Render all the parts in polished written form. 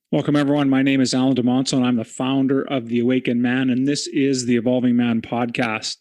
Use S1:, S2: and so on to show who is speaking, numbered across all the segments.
S1: Welcome, everyone. My name is Alan DeMonso, and I'm the founder of The Awakened Man, and this is the Evolving Man podcast.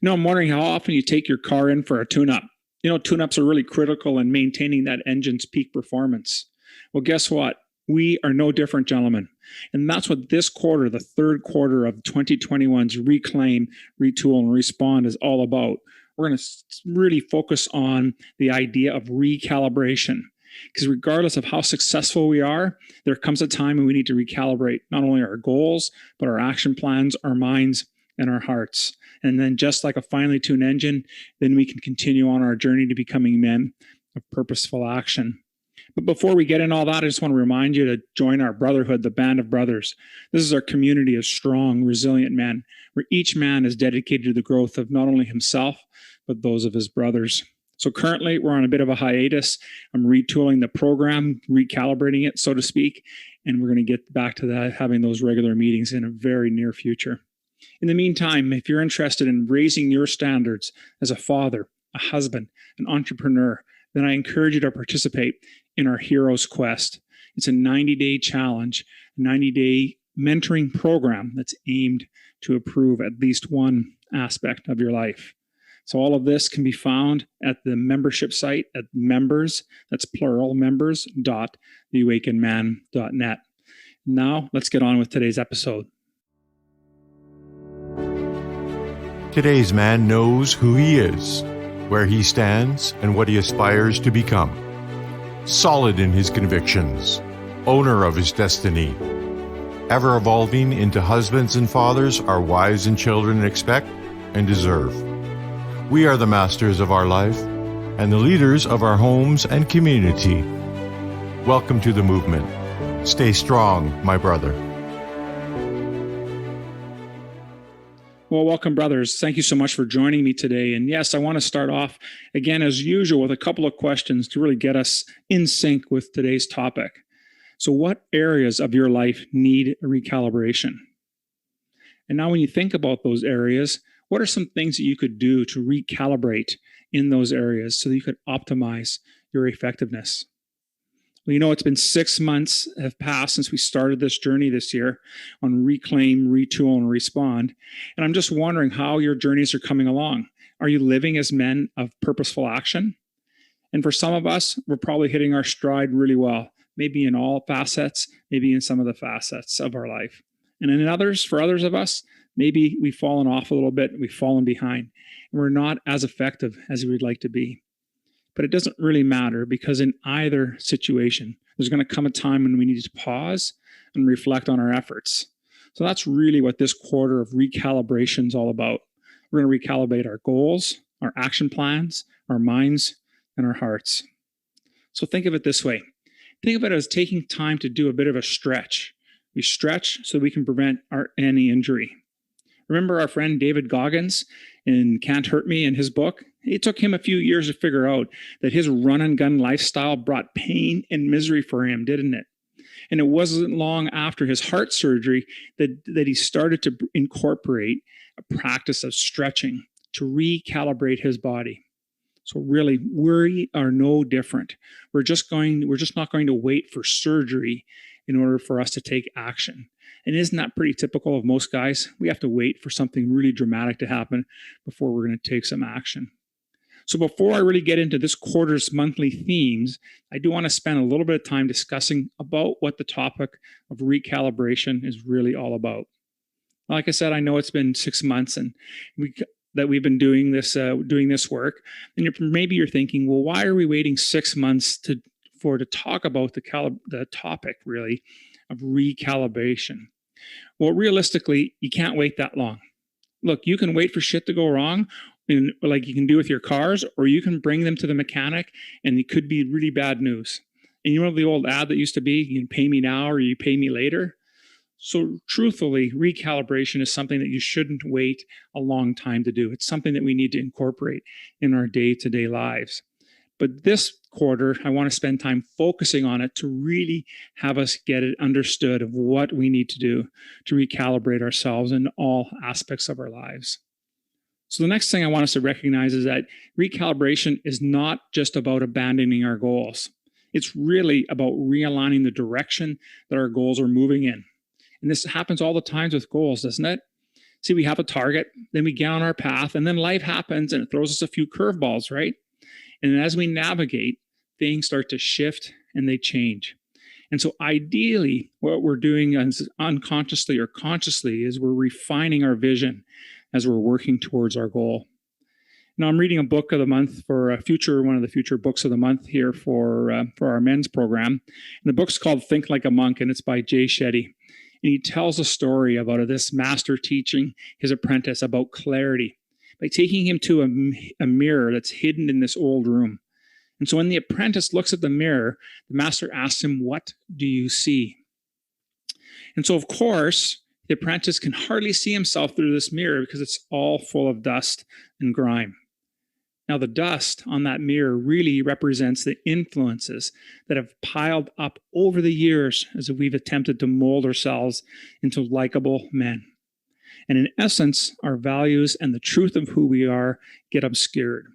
S1: I'm wondering how often you take your car in for a tune-up. Tune-ups are really critical in maintaining that engine's peak performance. Well, guess what? We are no different, gentlemen. And that's what this quarter, the third quarter of 2021's Reclaim, Retool, and Respond is all about. We're going to really focus on the idea of recalibration. Because regardless of how successful we are, there comes a time when we need to recalibrate not only our goals, but our action plans, our minds, and our hearts. And then just like a finely tuned engine, then we can continue on our journey to becoming men of purposeful action. But before we get in all that, I just want to remind you to join our brotherhood, the Band of Brothers. This is our community of strong, resilient men, where each man is dedicated to the growth of not only himself, but those of his brothers. So currently, we're on a bit of a hiatus. I'm retooling the program, recalibrating it, so to speak, and we're going to get back to that, having those regular meetings in a very near future. In the meantime, if you're interested in raising your standards as a father, a husband, an entrepreneur, then I encourage you to participate in our Heroes Quest. It's a 90-day challenge, a 90-day mentoring program that's aimed to improve at least one aspect of your life. So all of this can be found at the membership site at members, that's plural, members.theawakenedman.net. Now, let's get on with today's episode.
S2: Today's man knows who he is, where he stands, and what he aspires to become. Solid in his convictions, owner of his destiny, ever evolving into husbands and fathers our wives and children expect and deserve. We are the masters of our life and the leaders of our homes and community. Welcome to the movement. Stay strong, my brother.
S1: Well, welcome, brothers. Thank you so much for joining me today. And yes, I want to start off, again, as usual, with a couple of questions to really get us in sync with today's topic. So what areas of your life need a recalibration? And now when you think about those areas, what are some things that you could do to recalibrate in those areas so that you could optimize your effectiveness? Well, it's been 6 months have passed since we started this journey this year on Reclaim, Retool, and Respond. And I'm just wondering how your journeys are coming along. Are you living as men of purposeful action? And for some of us, we're probably hitting our stride really well, maybe in all facets, maybe in some of the facets of our life. And in others, for others of us, maybe we've fallen off a little bit, we've fallen behind, and we're not as effective as we'd like to be. But it doesn't really matter, because in either situation, there's going to come a time when we need to pause and reflect on our efforts. So that's really what this quarter of recalibration is all about. We're going to recalibrate our goals, our action plans, our minds, and our hearts. So think of it this way. Think of it as taking time to do a bit of a stretch. We stretch so we can prevent any injury. Remember our friend David Goggins in Can't Hurt Me in his book? It took him a few years to figure out that his run-and-gun lifestyle brought pain and misery for him, didn't it? And it wasn't long after his heart surgery that he started to incorporate a practice of stretching to recalibrate his body. So really, we are no different. We're just not going to wait for surgery in order for us to take action. And isn't that pretty typical of most guys? We have to wait for something really dramatic to happen before we're going to take some action. So before I really get into this quarter's monthly themes, I do want to spend a little bit of time discussing about what the topic of recalibration is really all about. Like I said, I know it's been 6 months and we've been doing this work, and maybe you're thinking, well, why are we waiting 6 months to talk about the topic really of recalibration? Well, realistically, you can't wait that long. Look, you can wait for shit to go wrong, like you can do with your cars, or you can bring them to the mechanic, and it could be really bad news. And you know the old ad that used to be, you can pay me now or you pay me later? So truthfully, recalibration is something that you shouldn't wait a long time to do. It's something that we need to incorporate in our day-to-day lives. But this quarter, I want to spend time focusing on it to really have us get it understood of what we need to do to recalibrate ourselves in all aspects of our lives. So the next thing I want us to recognize is that recalibration is not just about abandoning our goals. It's really about realigning the direction that our goals are moving in. And this happens all the times with goals, doesn't it? See, we have a target, then we get on our path, and then life happens and it throws us a few curveballs, right? And as we navigate, things start to shift and they change. And so ideally, what we're doing unconsciously or consciously is we're refining our vision as we're working towards our goal. Now, I'm reading a book of the month for one of the future books of the month here for our men's program. And the book's called Think Like a Monk, and it's by Jay Shetty. And he tells a story about this master teaching his apprentice about clarity by taking him to a mirror that's hidden in this old room. And so when the apprentice looks at the mirror, the master asks him, "What do you see?" And so, of course, the apprentice can hardly see himself through this mirror because it's all full of dust and grime. Now, the dust on that mirror really represents the influences that have piled up over the years as we've attempted to mold ourselves into likable men. And in essence, our values and the truth of who we are get obscured.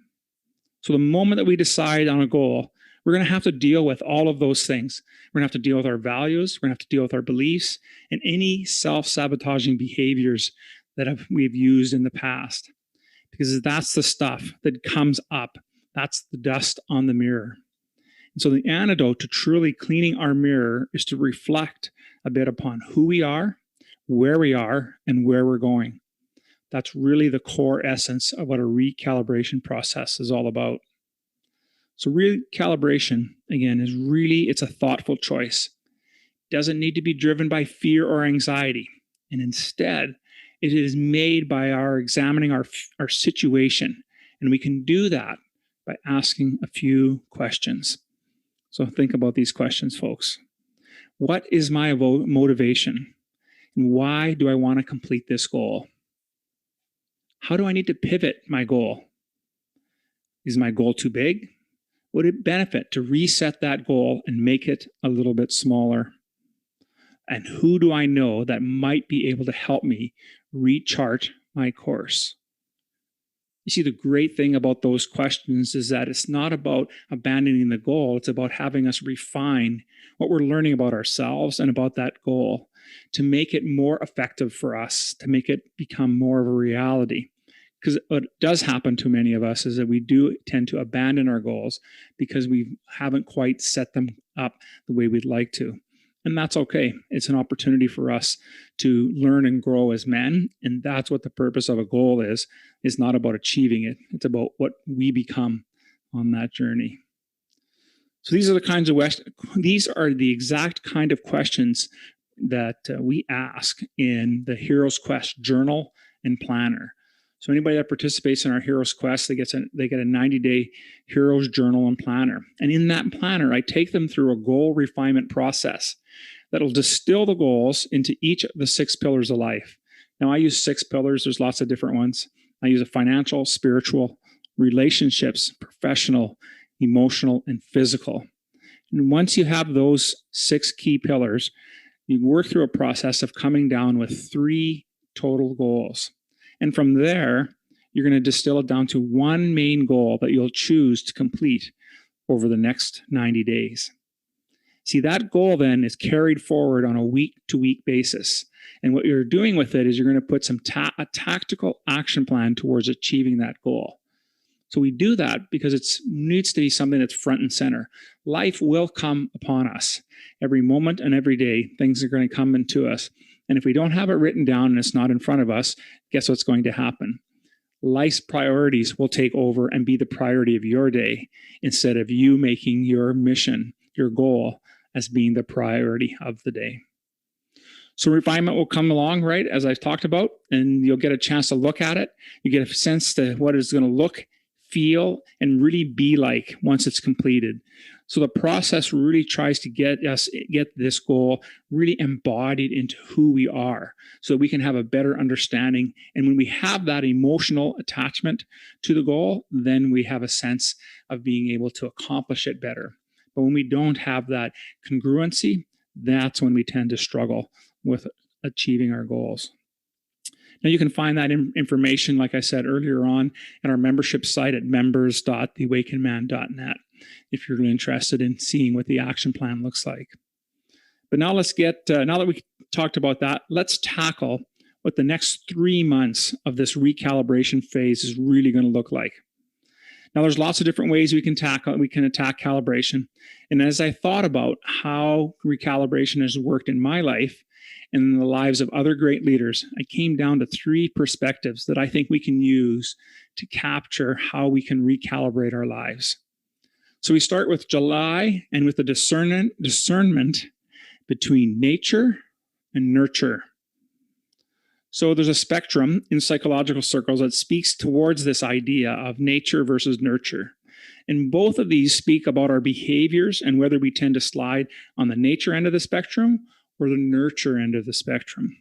S1: So the moment that we decide on a goal, we're going to have to deal with all of those things. We're going to have to deal with our values, we're going to have to deal with our beliefs, and any self-sabotaging behaviors that we've used in the past. Because that's the stuff that comes up. That's the dust on the mirror. And so the antidote to truly cleaning our mirror is to reflect a bit upon who we are, where we are, and where we're going. That's really the core essence of what a recalibration process is all about. So recalibration, again, it's a thoughtful choice. It doesn't need to be driven by fear or anxiety. And instead, it is made by our examining our situation. And we can do that by asking a few questions. So think about these questions, folks. What is my motivation? And why do I want to complete this goal? How do I need to pivot my goal? Is my goal too big? Would it benefit to reset that goal and make it a little bit smaller? And who do I know that might be able to help me rechart my course? You see, the great thing about those questions is that it's not about abandoning the goal. It's about having us refine what we're learning about ourselves and about that goal to make it more effective for us, to make it become more of a reality. Because what does happen to many of us is that we do tend to abandon our goals because we haven't quite set them up the way we'd like to. And that's okay. It's an opportunity for us to learn and grow as men. And that's what the purpose of a goal is. It's not about achieving it. It's about what we become on that journey. So these are the exact kind of questions that we ask in the Hero's Quest journal and planner. So anybody that participates in our Hero's Quest, they get a 90-day Hero's Journal and Planner. And in that planner, I take them through a goal refinement process that'll distill the goals into each of the 6 pillars of life. Now, I use 6 pillars. There's lots of different ones. I use a financial, spiritual, relationships, professional, emotional, and physical. And once you have those 6 key pillars, you work through a process of coming down with 3 total goals. And from there, you're going to distill it down to one main goal that you'll choose to complete over the next 90 days. See, that goal then is carried forward on a week-to-week basis. And what you're doing with it is you're going to put a tactical action plan towards achieving that goal. So we do that because it needs to be something that's front and center. Life will come upon us. Every moment and every day, things are going to come into us. And if we don't have it written down and it's not in front of us, guess what's going to happen? Life's priorities will take over and be the priority of your day instead of you making your mission, your goal, as being the priority of the day. So refinement will come along, right, as I've talked about, and you'll get a chance to look at it. You get a sense to what it's going to look, feel, and really be like once it's completed. So the process really tries to get this goal really embodied into who we are so we can have a better understanding. And when we have that emotional attachment to the goal, then we have a sense of being able to accomplish it better. But when we don't have that congruency, that's when we tend to struggle with achieving our goals. Now, you can find that information, like I said earlier on, at our membership site at members.theawakenedman.net. if you're interested in seeing what the action plan looks like. But now let's get, now that we talked about that, let's tackle what the next 3 months of this recalibration phase is really going to look like. Now, there's lots of different ways we can attack calibration. And as I thought about how recalibration has worked in my life and in the lives of other great leaders, I came down to 3 perspectives that I think we can use to capture how we can recalibrate our lives. So we start with July and with the discernment between nature and nurture. So there's a spectrum in psychological circles that speaks towards this idea of nature versus nurture. And both of these speak about our behaviors and whether we tend to slide on the nature end of the spectrum or the nurture end of the spectrum.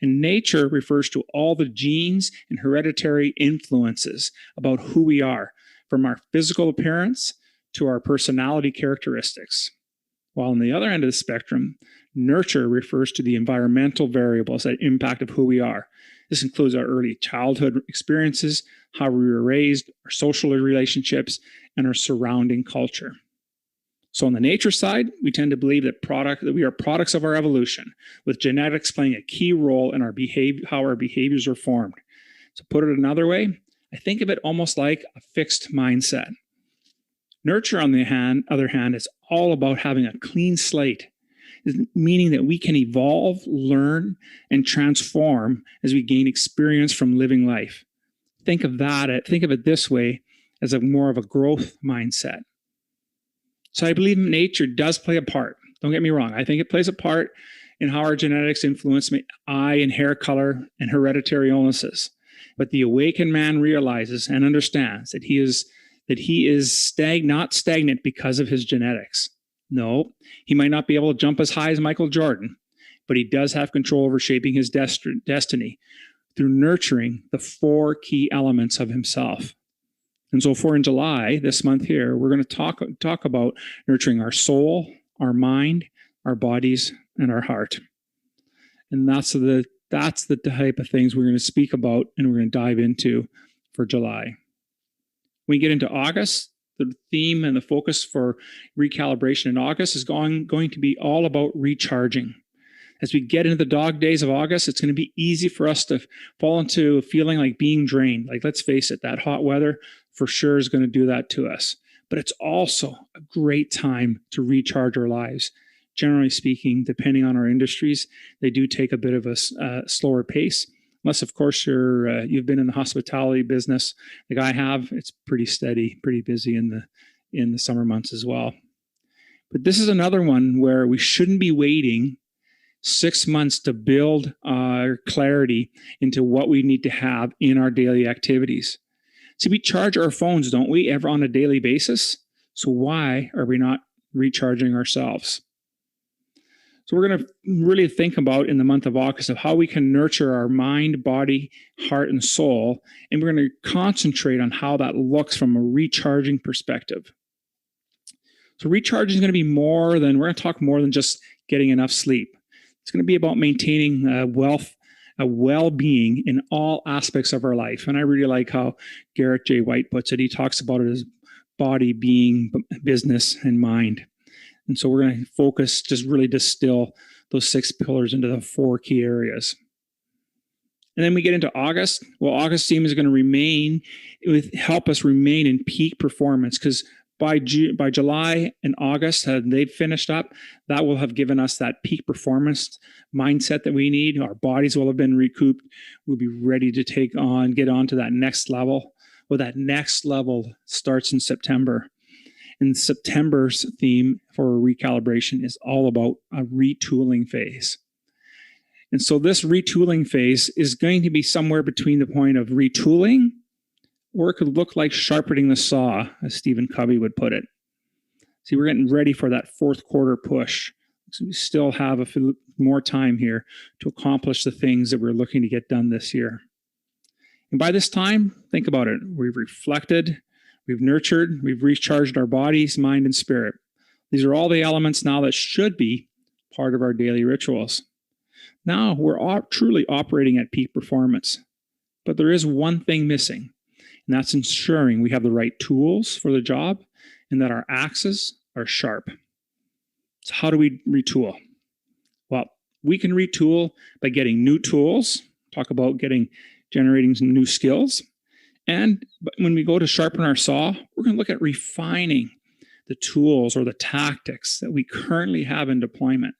S1: And nature refers to all the genes and hereditary influences about who we are, from our physical appearance to our personality characteristics. While on the other end of the spectrum, nurture refers to the environmental variables that impact of who we are. This includes our early childhood experiences, how we were raised, our social relationships, and our surrounding culture. So on the nature side, we tend to believe that we are products of our evolution, with genetics playing a key role in how our behaviors are formed. To put it another way, I think of it almost like a fixed mindset. Nurture, on the other hand, is all about having a clean slate, meaning that we can evolve, learn, and transform as we gain experience from living life. Think of it this way, as more of a growth mindset. So I believe nature does play a part. Don't get me wrong. I think it plays a part in how our genetics influence eye and hair color and hereditary illnesses. But the awakened man realizes and understands that he is not stagnant because of his genetics. No, he might not be able to jump as high as Michael Jordan, but he does have control over shaping his destiny through nurturing the 4 key elements of himself. And so in July, this month here, we're going to talk about nurturing our soul, our mind, our bodies, and our heart. And that's the type of things we're going to speak about and we're going to dive into for July. When we get into August, the theme and the focus for recalibration in August is going to be all about recharging. As we get into the dog days of August, it's going to be easy for us to fall into feeling like being drained. Like, let's face it, that hot weather for sure is going to do that to us. But it's also a great time to recharge our lives. Generally speaking, depending on our industries, they do take a bit of a slower pace. Unless, of course, you've been in the hospitality business like I have. It's pretty steady, pretty busy in the summer months as well. But this is another one where we shouldn't be waiting 6 months to build our clarity into what we need to have in our daily activities. See, we charge our phones, don't we, ever on a daily basis? So why are we not recharging ourselves? So we're going to really think about in the month of August of how we can nurture our mind, body, heart, and soul. And we're going to concentrate on how that looks from a recharging perspective. So recharging is going to be we're going to talk more than just getting enough sleep. It's going to be about maintaining a well-being in all aspects of our life. And I really like how Garrett J. White puts it. He talks about it as body, being, business, and mind. And so we're going to focus, just really distill those 6 pillars into the 4 key areas. And then we get into August. Well, August theme is going to help us remain in peak performance, because by July and August, they've finished up, that will have given us that peak performance mindset that we need. Our bodies will have been recouped. We'll be ready to get on to that next level. Well, that next level starts in September. And September's theme for recalibration is all about a retooling phase. And so this retooling phase is going to be somewhere between the point of retooling, or it could look like sharpening the saw, as Stephen Covey would put it. See, we're getting ready for that 4th quarter push. So we still have a few more time here to accomplish the things that we're looking to get done this year. And by this time, think about it. We've reflected, we've nurtured, we've recharged our bodies, mind, and spirit. These are all the elements now that should be part of our daily rituals. Now we're truly operating at peak performance. But there is one thing missing, and that's ensuring we have the right tools for the job and that our axes are sharp. So how do we retool? Well, we can retool by getting new tools, talk about generating some new skills. And when we go to sharpen our saw, we're going to look at refining the tools or the tactics that we currently have in deployment.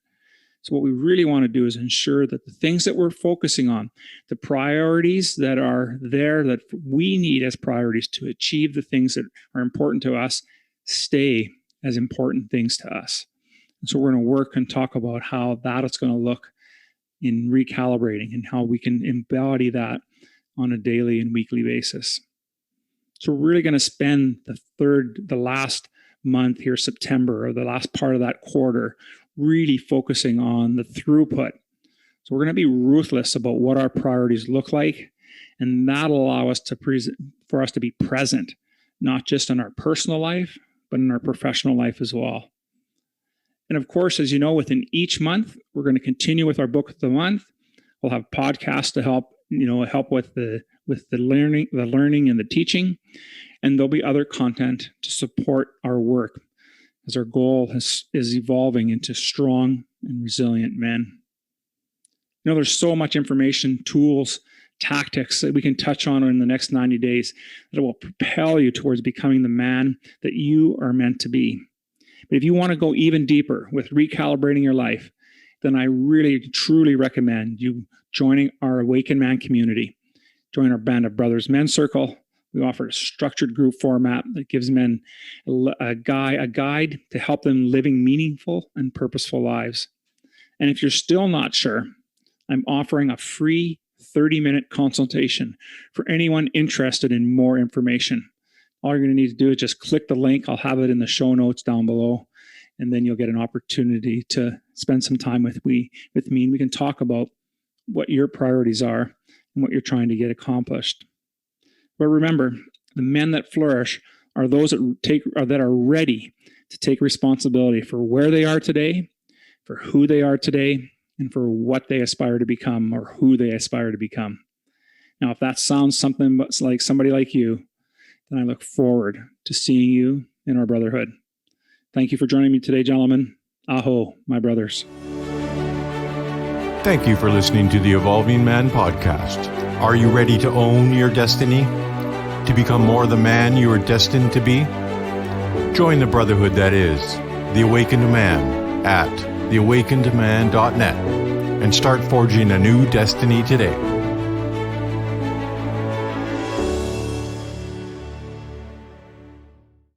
S1: So what we really want to do is ensure that the things that we're focusing on, the priorities that are there that we need as priorities to achieve the things that are important to us, stay as important things to us. And so we're going to work and talk about how that is going to look in recalibrating and how we can embody that on a daily and weekly basis. So we're really going to spend the last month here, September, or the last part of that quarter, really focusing on the throughput. So we're going to be ruthless about what our priorities look like, and that'll allow us for us to be present, not just in our personal life, but in our professional life as well. And of course, as you know, within each month, we're going to continue with our book of the month. We'll have podcasts to help with the learning and the teaching, and there'll be other content to support our work as our goal is evolving into strong and resilient men. There's so much information, tools, tactics that we can touch on in the next 90 days that will propel you towards becoming the man that you are meant to be. But if you want to go even deeper with recalibrating your life, then I really, truly recommend you joining our Awakened Man community. Join our Band of Brothers Men's Circle. We offer a structured group format that gives men a guide to help them living meaningful and purposeful lives. And if you're still not sure, I'm offering a free 30-minute consultation for anyone interested in more information. All you're going to need to do is just click the link. I'll have it in the show notes down below. And then you'll get an opportunity to spend some time with me. And we can talk about what your priorities are and what you're trying to get accomplished. But remember, the men that flourish are those that are ready to take responsibility for where they are today, for who they are today, and for what they aspire to become or who they aspire to become. Now, if that sounds something like somebody like you, then I look forward to seeing you in our brotherhood. Thank you for joining me today, gentlemen. Aho, my brothers.
S2: Thank you for listening to the Evolving Man podcast. Are you ready to own your destiny? To become more the man you are destined to be? Join the brotherhood that is The Awakened Man at theawakenedman.net and start forging a new destiny today.